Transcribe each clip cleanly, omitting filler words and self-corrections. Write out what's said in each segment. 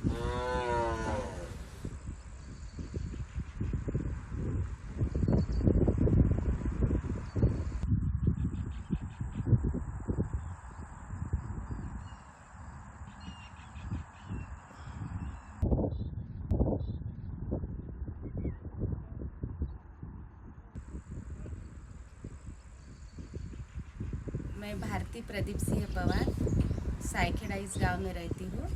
मैं भारती प्रदीप सिंह पवार सायखेड़ा इस गांव में रहती हूँ।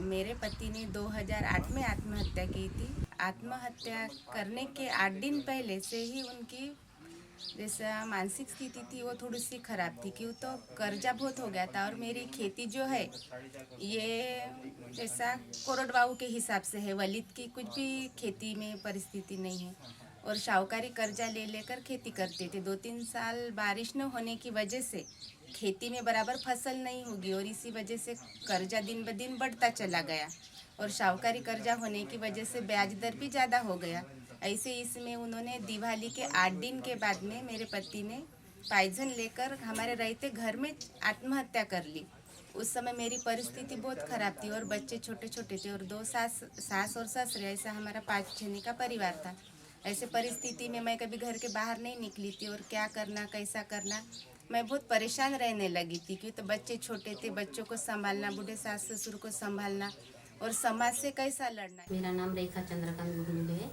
मेरे पति ने 2008 में आत्महत्या की थी। आत्महत्या करने के 8 दिन पहले से ही उनकी जैसा मानसिक स्थिति थी वो थोड़ी सी ख़राब थी, क्यों तो कर्जा बहुत हो गया था और मेरी खेती जो है ये जैसा कोरडवाऊ के हिसाब से है, वलित की कुछ भी खेती में परिस्थिति नहीं है और शाहूकारी कर्जा ले लेकर खेती करते थे। 2-3 साल बारिश न होने की वजह से खेती में बराबर फसल नहीं होगी और इसी वजह से कर्जा दिन ब दिन बढ़ता चला गया और शाहूकारी कर्जा होने की वजह से ब्याज दर भी ज़्यादा हो गया। ऐसे इसमें उन्होंने दिवाली के 8 दिन के बाद में मेरे पति ने पॉइजन लेकर हमारे रहते घर में आत्महत्या कर ली। उस समय मेरी परिस्थिति बहुत ख़राब थी और बच्चे छोटे छोटे थे और 2 सास और ससुर, ऐसा हमारा 5 जने का परिवार था। ऐसे परिस्थिति में मैं कभी घर के बाहर नहीं निकली थी और क्या करना कैसा करना मैं बहुत परेशान रहने लगी थी, क्योंकि तो बच्चे छोटे थे, बच्चों को संभालना, बूढ़े सास ससुर को संभालना और समाज से कैसा लड़ना। मेरा नाम रेखा चंद्रकांत गुरनुले है।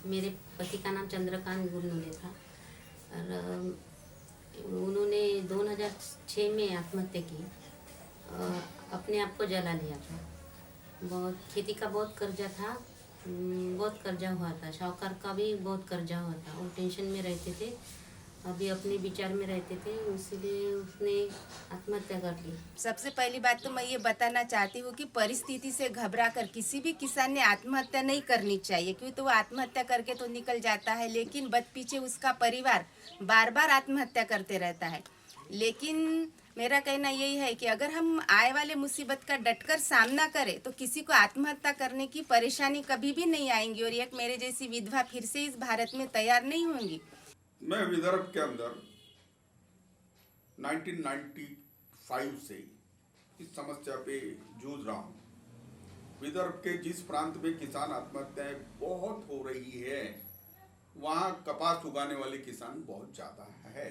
मेरे पति का नाम चंद्रकांत गुरनुले था और उन्होंने 2006 में आत्महत्या की और अपने आप को जला लिया था। बहुत खेती का बहुत कर्जा था, बहुत कर्जा हुआ था, साहूकार का भी बहुत कर्जा हुआ था। वो टेंशन में रहते थे, अभी अपने विचार में रहते थे, इसलिए उसने आत्महत्या कर ली। सबसे पहली बात तो मैं ये बताना चाहती हूँ कि परिस्थिति से घबरा कर किसी भी किसान ने आत्महत्या नहीं करनी चाहिए, क्योंकि तो वो आत्महत्या करके तो निकल जाता है, लेकिन बद पीछे उसका परिवार बार बार आत्महत्या करते रहता है। लेकिन मेरा कहना यही है कि अगर हम आए वाले मुसीबत का डटकर सामना करें तो किसी को आत्महत्या करने की परेशानी कभी भी नहीं आएंगी और एक मेरे जैसी विधवा फिर से इस भारत में तैयार नहीं होंगी। मैं विदर्भ के अंदर 1995 से इस समस्या पे जूझ रहा हूँ। विदर्भ के जिस प्रांत में किसान आत्महत्याएं बहुत हो रही है, वहाँ कपास उगाने वाले किसान बहुत ज़्यादा है।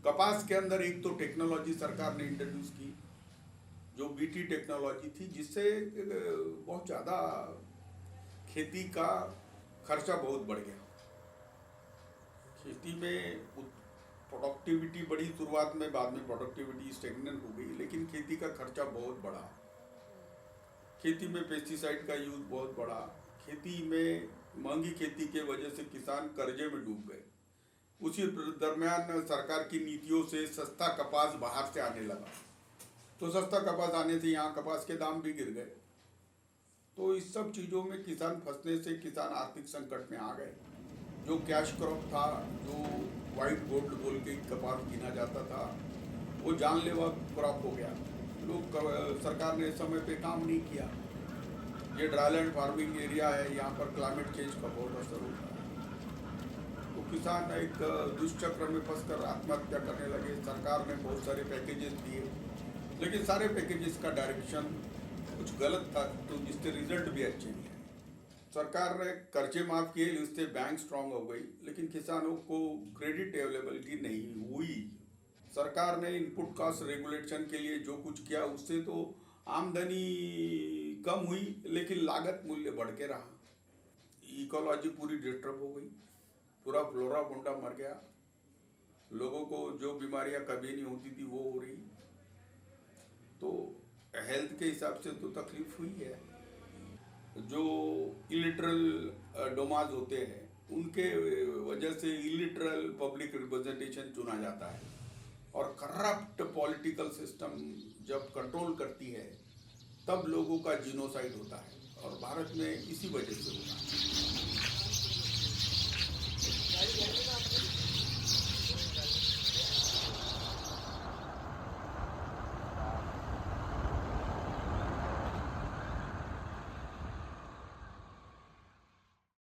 कपास के अंदर एक तो टेक्नोलॉजी सरकार ने इंट्रोड्यूस की, जो बीटी टेक्नोलॉजी थी, जिससे बहुत ज़्यादा खेती का खर्चा बहुत बढ़ गया। खेती में प्रोडक्टिविटी बढ़ी शुरुआत में, बाद में प्रोडक्टिविटी स्टेगनेंट हो गई, लेकिन खेती का खर्चा बहुत बढ़ा। खेती में पेस्टिसाइड का यूज बहुत बढ़ा। खेती में महंगी खेती के वजह से किसान कर्जे में डूब गए। उसी दरमियान सरकार की नीतियों से सस्ता कपास बाहर से आने लगा, तो सस्ता कपास आने से यहाँ कपास के दाम भी गिर गए। तो इस सब चीज़ों में किसान फंसने से किसान आर्थिक संकट में आ गए। जो कैश क्रॉप था, जो वाइट गोल्ड बोल के कपास गिना जाता था, वो जानलेवा क्रॉप हो गया। सरकार ने समय पे काम नहीं किया। ये ड्राईलैंड फार्मिंग एरिया है, यहाँ पर क्लाइमेट चेंज का बहुत असर होता है। तो किसान एक दुष्चक्र में फंसकर आत्महत्या करने लगे। सरकार ने बहुत सारे पैकेजेस दिए, लेकिन सारे पैकेजेस का डायरेक्शन कुछ गलत था, तो जिससे रिजल्ट भी अच्छे नहीं है। सरकार ने कर्जे माफ किए, उससे बैंक स्ट्रांग हो गई, लेकिन किसानों को क्रेडिट अवेलेबिलिटी नहीं हुई। सरकार ने इनपुट कॉस्ट रेगुलेशन के लिए जो कुछ किया, उससे तो आमदनी कम हुई, लेकिन लागत मूल्य बढ़ के रहा। इकोलॉजी पूरी डिस्टर्ब हो गई, पूरा फ्लोरा फोंडा मर गया। लोगों को जो बीमारियां कभी नहीं होती थी वो हो रही। तो हेल्थ के हिसाब से तो तकलीफ हुई है। जो इलिटरल डोमाज होते हैं, उनके वजह से इलिटरल पब्लिक रिप्रेजेंटेशन चुना जाता है और करप्ट पॉलिटिकल सिस्टम जब कंट्रोल करती है तब लोगों का जीनोसाइड होता है और भारत में इसी वजह से होता है।